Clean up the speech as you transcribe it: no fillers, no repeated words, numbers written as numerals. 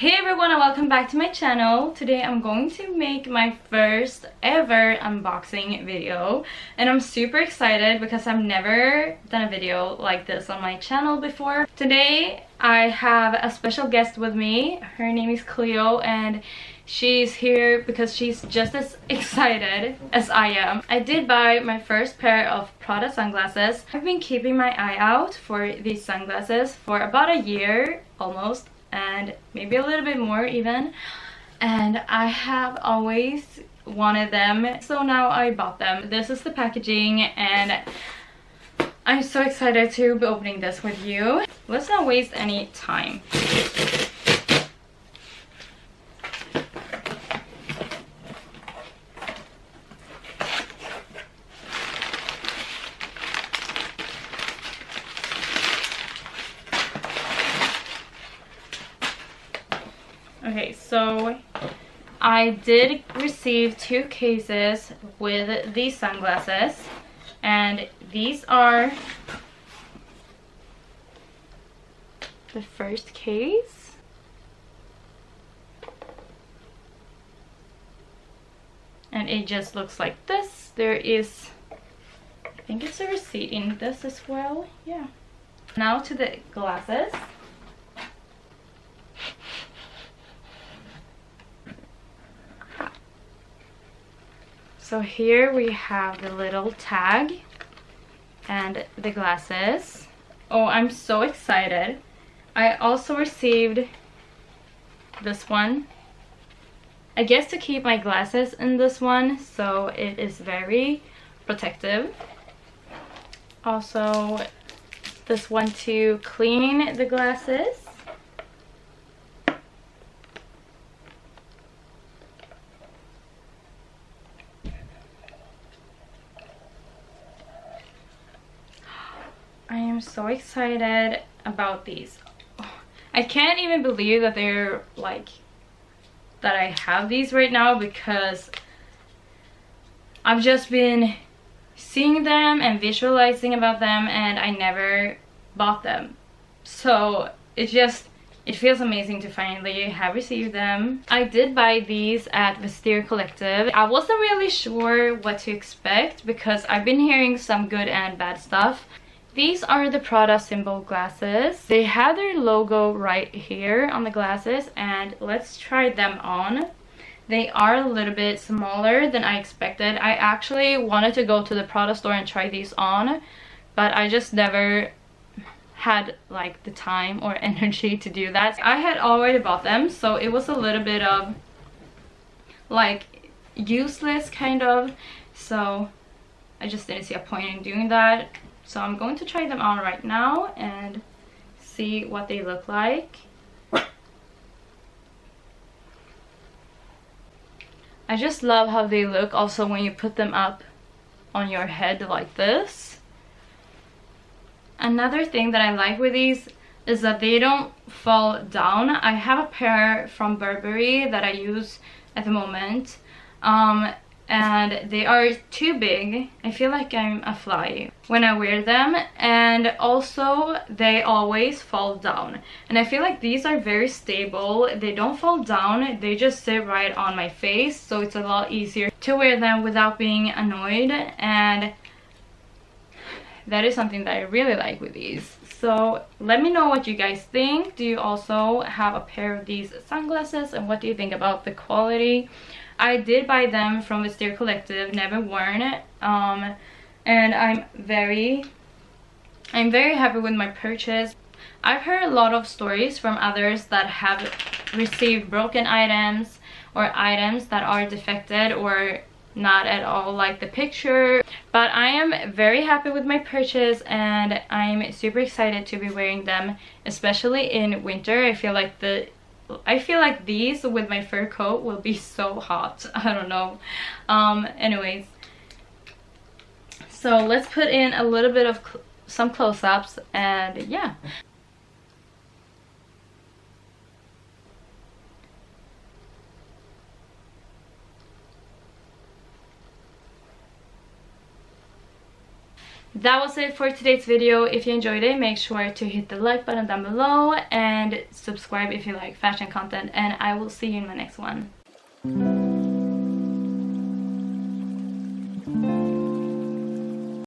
Hey everyone, and welcome back to my channel. Today I'm going to make my first ever unboxing video, and I'm super excited because I've never done a video like this on my channel before. Today I have a special guest with me. Her name is Cleo, and she's here because she's just as excited as I am. I did buy my first pair of Prada sunglasses. I've been keeping my eye out for these sunglasses for about a year almost, and maybe a little bit more even, and I have always wanted them, so now I bought them. This is the packaging, and I'm so excited to be opening this with you. Let's not waste any time. Okay, so I did receive 2 cases with these sunglasses, and these are the first case. And it just looks like this. There is, I think it's a receipt in this as well. Yeah. Now to the glasses. So here we have the little tag and the glasses. Oh, I'm so excited. I also received this one. I guess to keep my glasses in this one, so it is very protective. Also this one to clean the glasses. I am so excited about these. I can't even believe that they're like, that I have these right now, because I've just been seeing them and visualizing about them, and I never bought them. So it feels amazing to finally have received them. I did buy these at Kateogembo. I wasn't really sure what to expect because I've been hearing some good and bad stuff. These are the Prada symbol glasses. They have their logo right here on the glasses, and let's try them on. They are a little bit smaller than I expected. I actually wanted to go to the Prada store and try these on, but I just never had like the time or energy to do that. I had already bought them, so it was a little bit of like useless kind of, so I just didn't see a point in doing that. So I'm going to try them on right now and see what they look like. I just love how they look also when you put them up on your head like this. Another thing that I like with these is that they don't fall down. I have a pair from Burberry that I use at the moment. And they are too big. I feel like I'm a fly when I wear them, and also they always fall down. And I feel like these are very stable. They don't fall down, they just sit right on my face, so it's a lot easier to wear them without being annoyed, and that is something that I really like with these. So let me know what you guys think. Do you also have a pair of these sunglasses, and what do you think about the quality? I did buy them from Kateogembo, never worn it, and I'm very happy with my purchase. I've heard a lot of stories from others that have received broken items or items that are defected or not at all like the picture, but I am very happy with my purchase, and I'm super excited to be wearing them, especially in winter. I feel like these with my fur coat will be so hot. I don't know. Anyways, so let's put in a little bit of some close-ups, and yeah. that was it for today's video. If you enjoyed it, make sure to hit the like button down below and subscribe if you like fashion content, and I will see you in my next one.